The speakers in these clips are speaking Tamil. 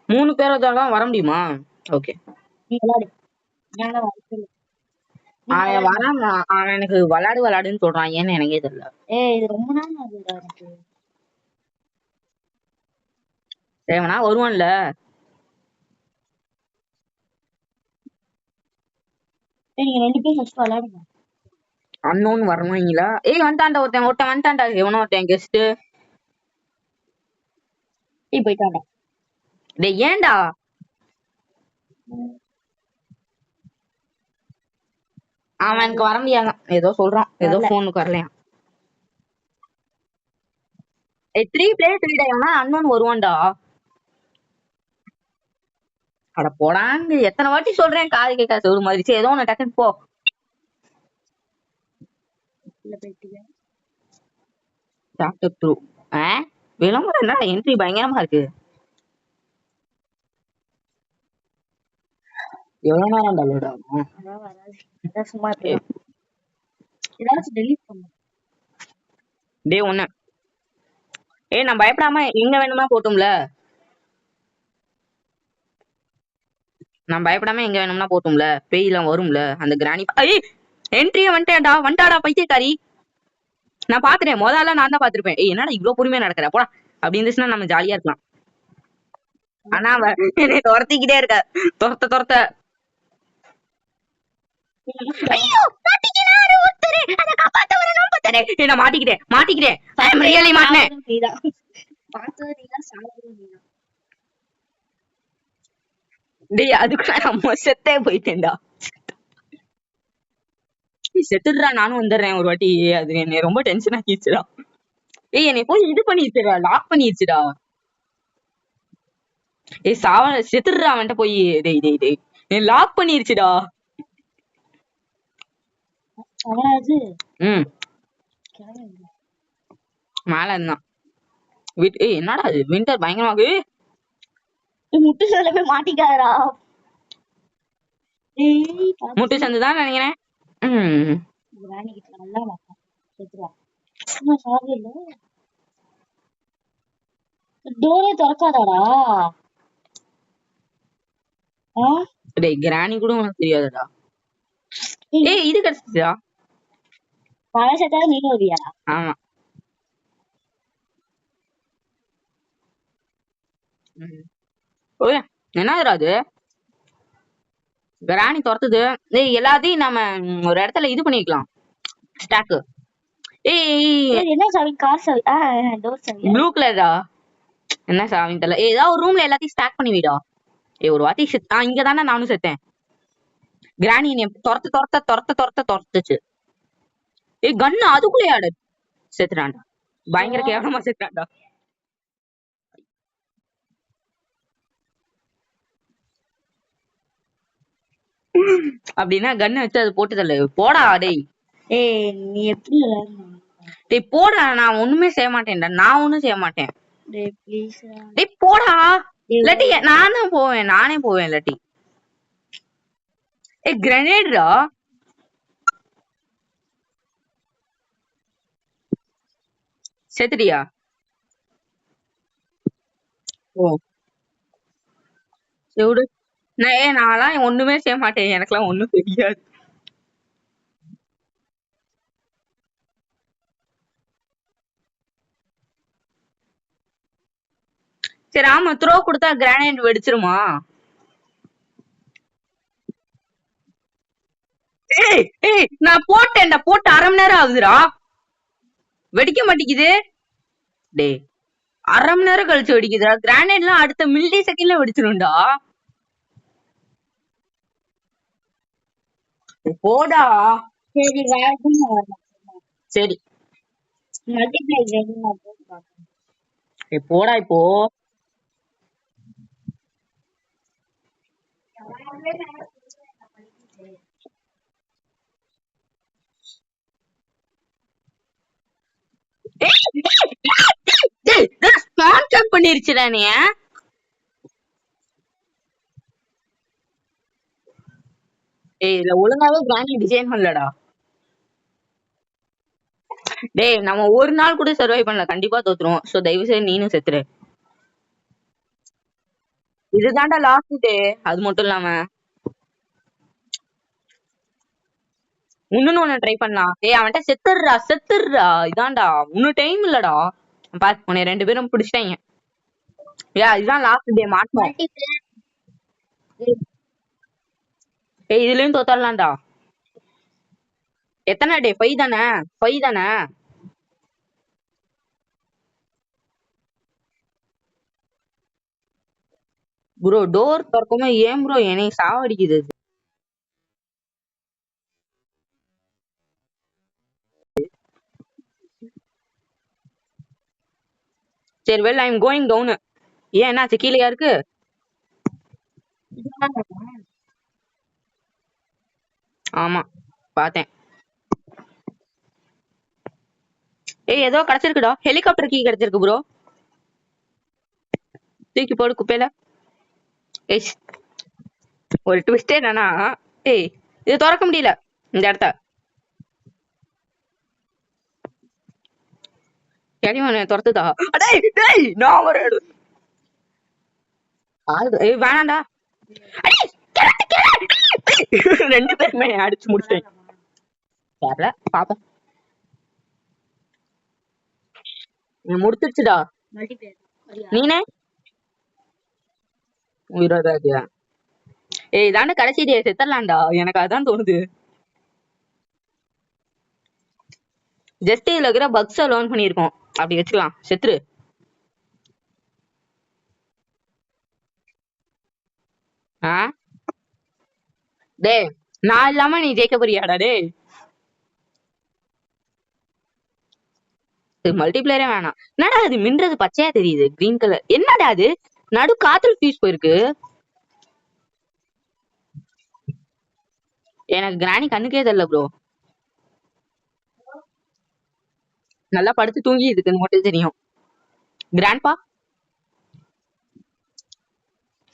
3 பேரோட வர முடியுமா? ஓகே. நீ விளையாடு. என்னால வாய்ப்பு இல்ல. அவன் வரான். அவன் எனக்கு விளையாடுன்னு சொல்றான். ஏன்னு எனக்கே தெரியல. இது ரொம்ப நாள் ஆகுதுடா எனக்கு. தேவனா வருவான்ல. நீங்க 2 பேரும் ஃபர்ஸ்ட் விளையாடுங்க. அன்னோன் வரணுங்களா? வந்துட்டான்டா ஒருத்தன் வந்துட்டான்டா. எவனோ ஒருத்தன் கெஸ்ட். போயிட்டான்டா. டேய் ஏன்டா? அவன் எனக்கு வர முடியாத ஏதோ சொல்றான். ஏதோ போனுக்கு வரலையா? 3 பிளேயர்ஸ் விடா அன்னோன் வருவான்டா. அட போடாங்க. எத்தனை வாட்டி சொல்றேன் காது கேட்காது ஒரு மாதிரி. ஏதோ ஒண்ணு டக்குன்னு போ. விளம்பரம் என்ன என்ட்ரி பயங்கரமா இருக்கு. எவ்வளவு நேரம் டவுன்லோட் ஆகும்? சும்மா ஏதாச்சும் டெலீட் பண்ணு. டேய் ஒண்ணு. நான் பயப்படாம எங்க வேணுமா போட்டும்ல. நான் பயப்படாம எங்க வேணும்னா போட்டும்ல. பேய்லாம் வரும்ல அந்த கிராணி. என்ட்ரியே வந்துட்டாடா பைத்தியக்காரி. நான் பாத்துட்டேன். முதல்ல நான் தான் பாத்துருப்பேன். என்னடா இவ்வளவு பொறுமையா நடக்கிற போடா அப்படி இருந்துச்சுன்னா நம்ம ஜாலியா இருக்கலாம். ஆனா என்னை துரத்திக்கிட்டே இருக்க. துரத்த மாட்டிக்கிட்டேன். டேய் அதுக்கு நம்ம செத்தே போயிட்டேன்டா. செத்துடுறா நானும் வந்துடுறேன் ஒரு வாட்டி. அது என்னை ரொம்ப டென்ஷன் ஆக்கிடுச்சுடா. என்னை போய் இது பண்ணிடுச்சுடா. லாக் பண்ணிடுச்சுடா. செத்துடுறா அவன்கிட்ட போய். டேய் நீ லாக் பண்ணிருச்சுடா. மேல இருந்தான். என்னடா அது வின்டர் பயங்கரமாகு. முட்டு சந்தை போய் மாட்டிக்காரா? முட்டு சந்துதான் நினைக்கிறேன். டோரே திறக்காதாடா? டேய் கிராணி கூட உனக்கு தெரியாதுடா. இது கிடைச்சிச்சா? பழசத்தான் நீங்க வரியா? ஆமா. என்னதுடா அது? கிராணி துரத்துது. எல்லாத்தையும் நம்ம ஒரு இடத்துல இது பண்ணிக்கலாம். ஸ்டாக்கு. என்ன சாவி? கார் சாவி. டோர் சாவி. ப்ளூ கலரா? என்ன சாவின்னு தெரியல. ஏதாவது ஒரு ரூம்ல எல்லாத்தையும் ஸ்டாக் பண்ணி விடா. ஒரு வாட்டி இங்கதானே நானும் செத்தேன். கிராணி என்னை துரத்துச்சு. கன்னு அதுக்குள்ளே ஆடு. செத்துறான்டா. பயங்கர கேவலமா செத்துறான்டா. அப்படின்னா கண்ணு வச்சு அது போட்டு தரல. போடா டேய். நீ எப்படி டேய் போடா. நான் ஒண்ணுமே செய்ய மாட்டேன்டா. நான் ஒண்ணும் செய்ய மாட்டேன். டேய் போடா. இல்லாட்டி நானே போவேன் இல்லாட்டி. கிரனேட்ரா? செத்துட்டியா? நான்லாம் ஒண்ணுமே செய்ய மாட்டேன். எனக்குலாம் ஒண்ணும் தெரியாது. சரி ஆமா த்ரோ கொடுத்தா கிரானைட் வெடிச்சிருமா? நான் போட்டேன்டா. போட்டு 1/2 மணி நேரம் ஆகுதுடா. வெடிக்க மாட்டேங்குது. டேய் 1/2 மணி நேரம் கழிச்சு வெடிக்குதுடா. கிரானைட்லாம் அடுத்த மில்லி செகண்ட்ல வெடிச்சிரும்டா. போடா. சரி போடா இப்போ. ஸ்பான்சர் பண்ணிருச்சுடா நீ. இதுல ஒழுங்காவே கிரானைட் டிசைன் பண்ணலடா. டேய் நம்ம ஒரு நாள் கூட சர்வை பண்ணல. கண்டிப்பா தோத்துருவோம். சோ தயவு செய்து நீனும் செத்துரு. இதுதான்டா லாஸ்ட் டே. அது மட்டும் இல்லாம இன்னொன்னு ஒண்ணு ட்ரை பண்ணலாம். ஏய் அவன்கிட்ட செத்துடுறா செத்துடுறா. இதான்டா இன்னும் டைம் இல்லடா. பாரு உன்னை 2 பேரும் பிடிச்சிட்டாங்க. இதுதான் லாஸ்ட் டே மாட்டோம். ஏய் இதுலயும் தோத்தரலாம்டா. எத்தனை டே? 5 தானே? 5 தானே? ப்ரோ டோர் திறக்குமே ஏன் ப்ரோ என்னை சாவடிக்குது? சரி well I am going down. ஏன் என்னாச்சு? கீழே இருக்கு. ஆமா பார்த்தேன். ஏய் ஏதோ கிடைச்சிருக்குடா. ஹெலிகாப்டர் கீ கிடைச்சிருக்கு ப்ரோ. தூக்கி போடு குப்பையில. ஏய் ஒரு ட்விஸ்டே என்னன்னா, ஏய் இது திறக்க முடியல இந்த இடத்த. கேள்வி துரத்துதா? டேய் டேய் நான் ஒரு ஏய் வேணாண்டா. அடேய், கிராட்டு, கிராட்டு. 2 பேருமே அடிச்சு முடிச்சிட்டேன். தெரியல பாப்போம். முடிச்சிருச்சுடா. நீனே உயிரோட இருக்கியா? ஏய் இதாண்ட கடைசி டே செத்தரலாம்டா. எனக்கு அதான் தோணுது. ஜஸ்ட் இதுல இருக்கிற பக்ஸ லேர்ன் பண்ணியிருக்கோம். அப்படி வச்சுக்கலாம். செத்துரு. ஆ டேய் நான் இல்லாம நீ ஜெயிக்க போறியாடா? டேய் மல்டிபிளேயரே வேணாம். என்னடா அது மின்றது பச்சையா தெரியுது கிரீன் கலர்? என்னடா அது நடு காத்துல ஃபியூஸ் போயிருக்கு. எனக்கு கிராணி கண்ணுக்கே தெரியல ப்ரோ. நல்லா படுத்து தூங்கி இருக்குன்னு மட்டும் தெரியும். கிராண்ட்பா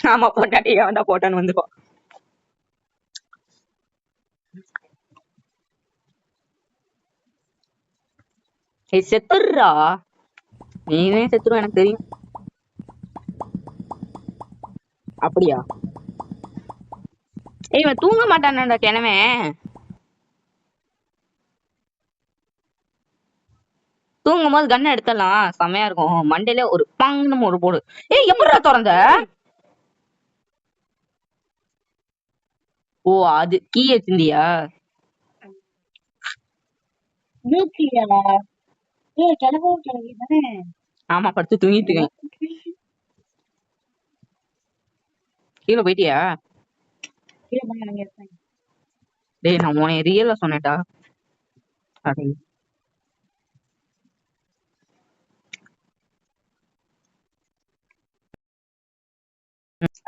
ஆமா பொட்டாட்டி அவன்டா போட்டான்னு வந்துருவான். ஏய் செத்துடுறா. நீனே செத்துரும் எனக்கு தெரியும். அப்படியா? ஏய் இவன் தூங்க மாட்டான்டா கிழமை. தூங்கும் போது கண்ணை எடுத்துடலாம். செம்மையா இருக்கும். மண்டையில ஒரு பாங்கன்னு ஒரு போடு. ஏய் எப்படிடா திறந்த? ஓ அது கீ வச்சிருந்தியா? ஆமா படுத்து தூங்கிட்டு இருக்கேன். கீழே போயிட்டியா? டேய் நான் உன்னை ரியலா சொன்னேன்டா. அடே.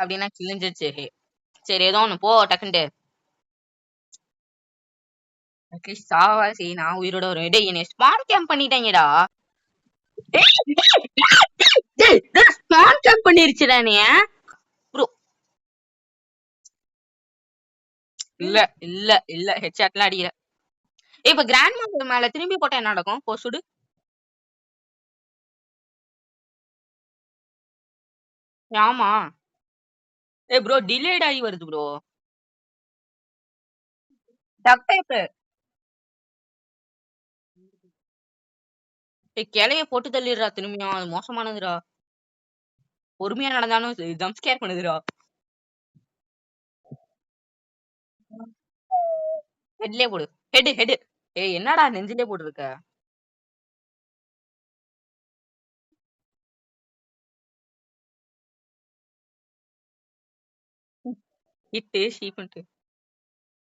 அப்படின்னா கிழிஞ்சிருச்சு. சரி ஏதோ ஒண்ணு போ டக்குன்ட்டு. அட்லீஸ்ட் சாவா சரி நான் உயிரோட வருவேன். டேய் என்னை ஸ்பான் கேம்ப் பண்ணிட்டாங்கடா. ஸ்பான் கேம்ப் பண்ணிருச்சுடா நீ. ப்ரோ இல்ல இல்ல இல்ல ஹெட்ஷாட்லாம் அடிக்கல. இப்ப கிராண்ட் மாஸ்டர் மேல திரும்பி போட்டா என்ன நடக்கும்? போ சுடு. ஆமா. ஏ ப்ரோ டிலேட் ஆகி வருது ப்ரோ. டக் டைப். ஏய் கிளைய போட்டு தள்ளிடுறா திரும்பியும். அது மோசமானதுடா. பொறுமையா நடந்தாலும் ஜம்ப் ஸ்கேர் பண்ணுதுடா. ஹெட்லயே போடு. Head head. ஏய் என்னடா நெஞ்சிலே போட்டுருக்க? ஹிட்டு ஷீப்ன்ட்டு.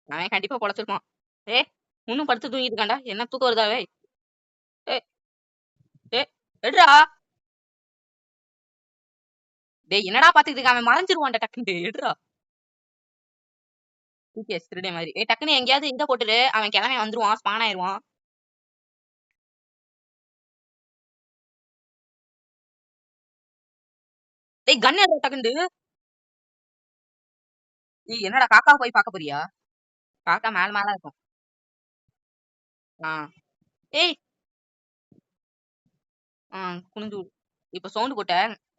அவன் கண்டிப்பா பொழைச்சிருப்பான். ஏ இன்னும் படுத்து தூங்கிட்டு இருக்கான்டா. என்ன தூக்கம் வருதாவே? ஏ ஏ எடுறா. டேய் என்னடா பாத்துக்கிட்டு இருக்க? அவன் மறைஞ்சிருவான்டா டக்குன்ட்டு. எடுறா. டிபிஎஸ் திருடே மாதிரி. ஏய் டக்குன்னு எங்கேயாவது இங்க போட்டுரு. அவன் கிளம்பி வந்துருவான். ஸ்பான் ஆயிருவான். டேய் கன் எடுறா டக்குன்ட்டு. ஏய் என்னடா காக்கா போய் பார்க்க போறியா? காக்கா மேல மேல இருக்கும். ஆ ஏய் குனிஞ்சு விடு. இப்ப சவுண்ட் போட்ட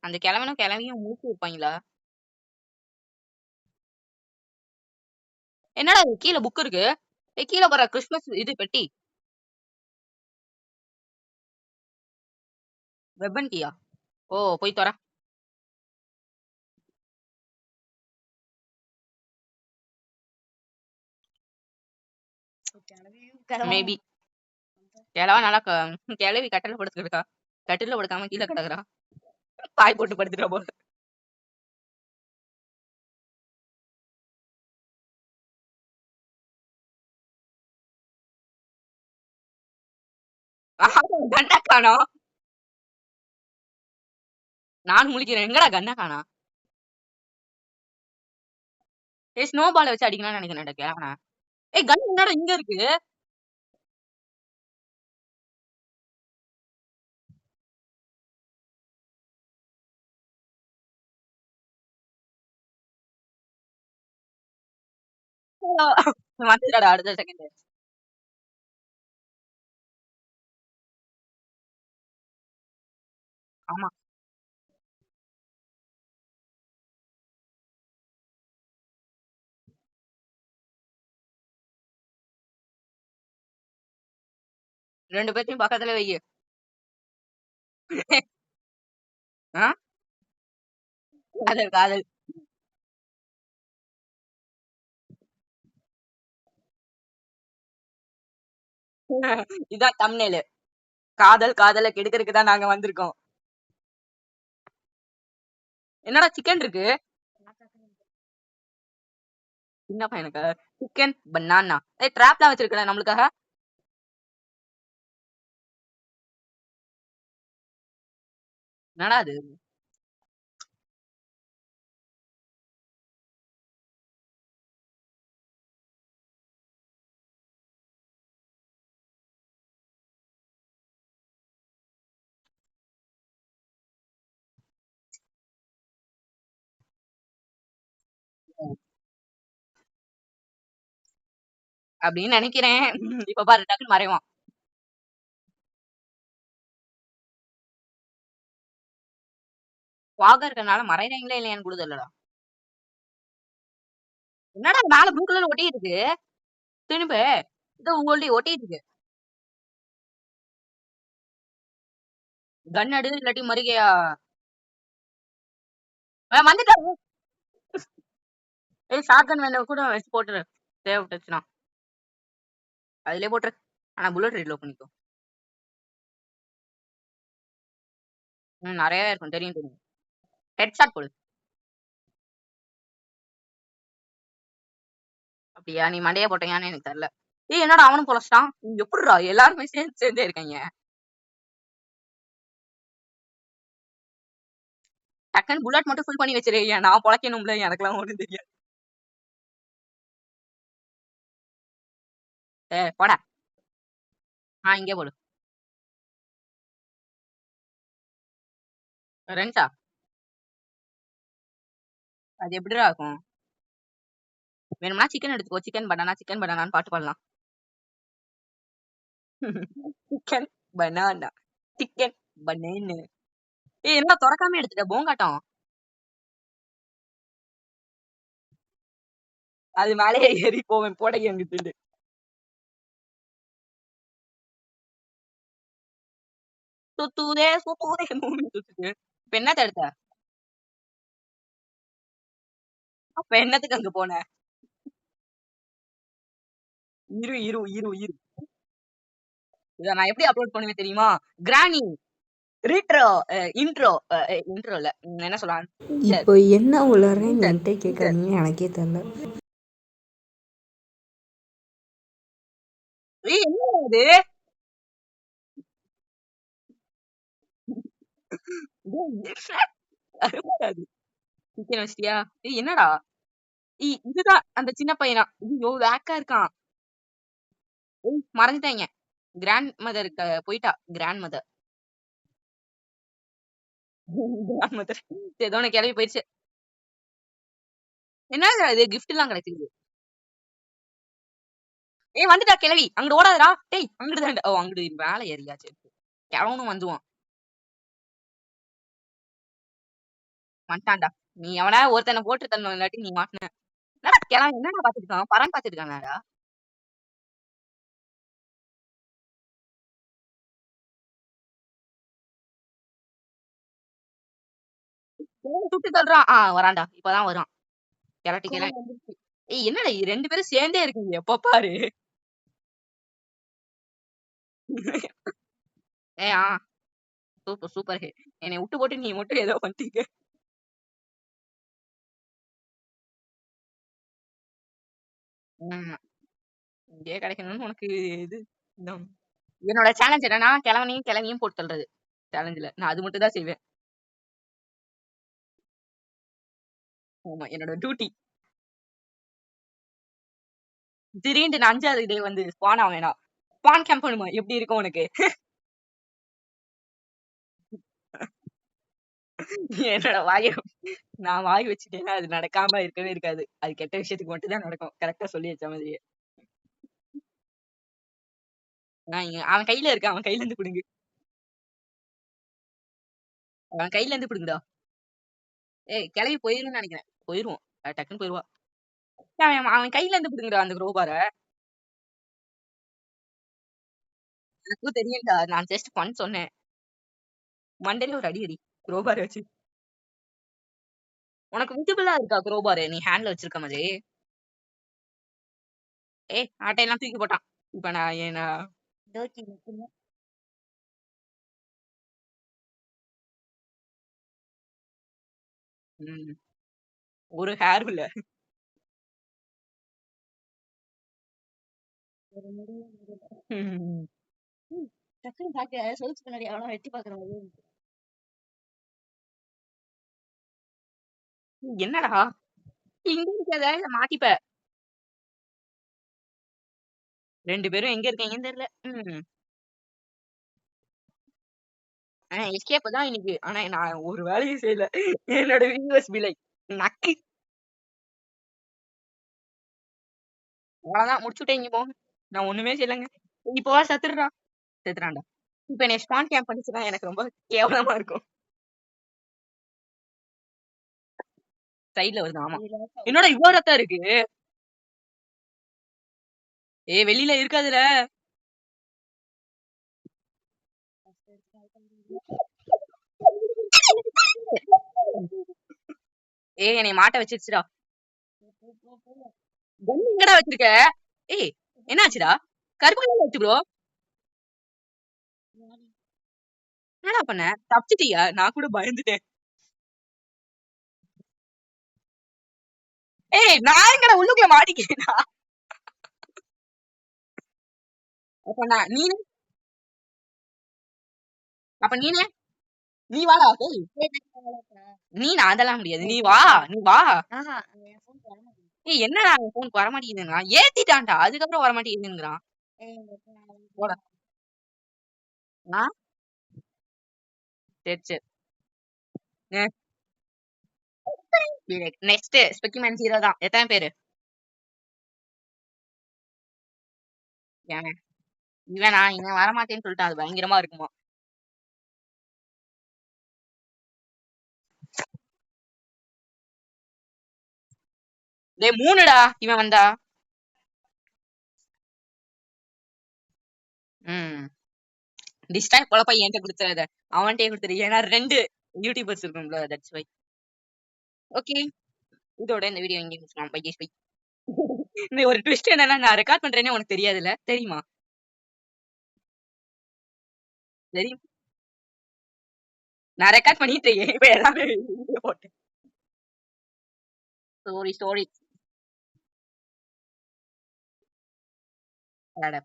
அந்த கிழவனும் கிளவியும் மூச்சு வைப்பாங்களா? என்னடா இது கீழே புக் இருக்கு? கீழே போற கிறிஸ்மஸ் இது பெட்டி. வெப்பன் கீயா? ஓ போய் தர. மேபி கிழவா நல்லா கிளவி கட்டில படுத்துக்கிட்டா. கட்டில படுக்காம கீழே கிடக்குறா. பாய் போட்டு படுத்துட்டா போல. கண்ணா காணோம். நான் முழிக்கிறேன். எங்கடா கண்ணா காணா? ஸ்னோ பால வச்சு அடிக்கலாம்னு நினைக்கிறேன் கிழவனா. கன் என்னடா இங்க இருக்கு? வந்துடா அடுத்த செகண்ட். ஆமா 2 பேத்தையும் பக்கத்துல வை. ஆ? காதல் காதல். இதான் தம்ப்நெயில். காதல் காதல கெடுக்கிறதுக்கு தான் நாங்க வந்திருக்கோம். என்னடா சிக்கன் இருக்கு? சின்ன பையனுக்கு சிக்கன் பனானா. ட்ராப்லாம் வச்சிருக்கல நம்மளுக்காக. என்னடா அது? அப்படின்னு நினைக்கிறேன். இப்ப பாரு டக்குன்னு மறைவான். வாக இருக்கறனால மறைறீங்களா இல்லையான்னு கூட தெரியலடா. என்னடா மேல ப்ளூ கலர் ஒட்டி இருக்கு? திரும்ப இது உங்கள்ட்ட ஒட்டி இருக்கு. கன் அடு இல்லாட்டி மறிகையா? வந்துட்டா. ஷார்ட் கன் வேணும் கூட வச்சு போட்டுரு. தேவைப்பட்டுச்சுன்னா அதுலயே போட்டுரு. ஆனா புல்லட் ரீலோட் பண்ணிக்கோ. நிறைய இருக்கும் தெரியும் தெரியும். ஹெட் ஷாட் போடு. அப்படியா நீ மண்டையா போட்டீங்கன்னு எனக்கு தெரியல. என்னடா அவனும் பொழச்சிட்டான். எப்படிடா எல்லாருமே சேர்ந்து சேர்ந்தே இருக்காங்க. டக்குன்னு புல்லட் மட்டும் ஃபுல் பண்ணி வச்சிருக்கேன். நான் பொழைக்கணும்ல எனக்குலாம் ஒண்ணும் தெரியாது. போடா. இங்கே போடு. ரெண்டா? அது எப்படிடா இருக்கும்? வேணும்னா சிக்கன் எடுத்துக்கோ. சிக்கன் பனானான்னு பாட்டு பாடலாம். சிக்கன் பனானா சிக்கன் பனேன்னு. என்ன திறக்காம எடுத்துட்ட போங்காட்டம். அது மேலேயே ஏறி போவேன் போட எங்கிட்டு. சுத்துதே சுத்துதே மூணு சுத்துது. இப்ப என்னத்த எடுத்த? அப்ப என்னத்துக்கு அங்க போன? இரு இரு இரு இரு. இத நான் எப்படி அப்லோட் பண்ணுவேன் தெரியுமா? கிரானி ரீட்ரோ இன்ட்ரோ இன்ட்ரோ இல்ல என்ன சொல்லலாம். இப்போ என்ன உளறேன்னு என்கிட்ட கேட்காதீங்க, எனக்கே தெரியல. என்ன அது? சிக்கன் வச்சிட்டியா? என்னடா இதுதான் அந்த சின்ன பையனா? ஐயோ வேக்கா இருக்கான். மறந்துட்டாங்க. கிராண்ட் மதர் போயிட்டா. கிராண்ட் மதர் கிராண்ட் மதர் ஏதோ ஒண்ணு கிளம்பி போயிடுச்சு. என்ன இது கிஃப்ட் எல்லாம் கிடைக்குது. வந்துட்டா கிளவி. அங்கிட்டு ஓடாதடா. டேய் அங்கிட்டு தான். ஓ அங்கிட்டு வேலை ஏறியாச்சு. கிளவனும் வந்துவான். வந்துட்டான்டா. நீ எவனா ஒருத்தனை போட்டு தரணும் இல்லாட்டி நீ மாட்டின. என்னடா கிளம்பி என்னடா பாத்துருக்கான் பரான் பாத்துருக்கானடா சுட்டு தள்ளுறான் வரான்டா இப்பதான் வரான் கிளட்டி ஏய் என்னடா ரெண்டு பேரும் சேர்ந்தே இருக்கீங்க எப்ப பாரு ஏ சூப்பர் சூப்பர் ஹிட் என்னை விட்டு போட்டு நீ மட்டும் ஏதோ பண்ணிட்டீங்க இங்கே கிடைக்கணும்னு உனக்கு இது என்னோட சேலஞ்ச் என்னன்னா கிளவனையும் போட்டு தள்ளுறது சேலஞ்சில் நான் அது மட்டும் தான் செய்வேன் ஆமா என்னோட டியூட்டி திடீர்னு நான் 5வது டே வந்து ஸ்பான் ஆவேனா ஸ்பான் கேம்ப் பண்ணுமா எப்படி இருக்கும் உனக்கு என்னோட நான் வாய் வச்சுட்டேன்னா அது நடக்காம இருக்கவே இருக்காது அது கெட்ட விஷயத்துக்கு மட்டும் தான் நடக்கும் கரெக்டா சொல்லி வச்ச மாதிரியே அவன் கையில இருக்க அவன் கையில இருந்து பிடுங்கு அவன் கையில இருந்து பிடுங்குடா ஏய் கிளவி போயிருன்னு நினைக்கிறேன் போயிருவோம் டக்குன்னு போயிருவா அவன் கையில இருந்து பிடுங்குடா அந்த குரோபார எனக்கும் தெரியும்டா நான் ஜஸ்ட் ஃபன் சொன்னேன் மண்டையில ஒரு அடி குரோபார வச்சு உனக்கு விசிபிளா இருக்கா குரோபாரு நீ ஹேண்ட்ல வச்சிருக்க மாதிரி ஆட்டையெல்லாம் தூக்கி போட்டான் இப்ப நான் ஏன்னா ஒரு ஹேர் இல்ல என்னடா இங்க இருக்காத மாட்டிப்ப 2 பேரும் எங்க இருக்கீங்கன்னு தெரியல எஸ்கேப் தான் இன்னைக்கு ஆனா நான் ஒரு வேலையும் செய்யல என்னோட வியூவர்ஸ் பிலை நக்கு அவ்வளவுதான் முடிச்சுட்டேன் இங்க போங்க நான் ஒண்ணுமே செய்யலங்க இப்போ செத்துறான்டா இப்ப என்னை ஸ்பான் கேம்ப் பண்ணிச்சுன்னா எனக்கு ரொம்ப கேவலமா இருக்கும் சைட்ல வருது ஆமா என்னோட இவ்வளவு ரத்தம் இருக்கு வெளியில இருக்காதுல என்னை மாட்ட வச்சிருச்சுடா எங்கடா வச்சிருக்க என்னாச்சுடா கருப்பு கலர்ல வச்சு ப்ரோ என்னடா பண்ண தப்பிச்சிட்டியா நான் கூட பயந்துட்டேன் நான் எங்கடா உள்ளுக்குள்ள மாட்டிக்கிறேனா அப்ப நீனே நீ வாடா நீ நான் அதெல்லாம் முடியாது நீ வா என்னடா போனுக்கு வர மாட்டேங்குதுங்க ஏத்திட்டான்டா அதுக்கப்புறம் வர மாட்டேங்குதுங்கிறான் சரி சரி நெக்ஸ்ட் ஸ்பெக்கிமேன் 0 தான் எத்தனை பேரு இவனா இவன் வரமாட்டேன்னு சொல்லிட்டு அது பயங்கரமா இருக்குமா டே 3டா இவன் வந்தா டிஸ்டாக் குழப்ப என்கிட்ட கொடுத்துறாத அவன்கிட்டயே கொடுத்துரு ஏன்னா 2 யூடியூபர்ஸ் இருக்கும்ல தட்ஸ் வை ஓகே இதோட இந்த வீடியோ இங்கே முடிச்சலாம் பை பை இந்த ஒரு ட்விஸ்ட் என்னன்னா நான் ரெக்கார்ட் பண்றேன்னு உனக்கு தெரியாதுல்ல தெரியுமா தெரியும் நான் ரெக்கார்ட் பண்ணிட்டு இப்ப எல்லாமே போட்டேன் ஸ்டோரி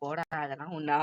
போடா அதெல்லாம் உண்டா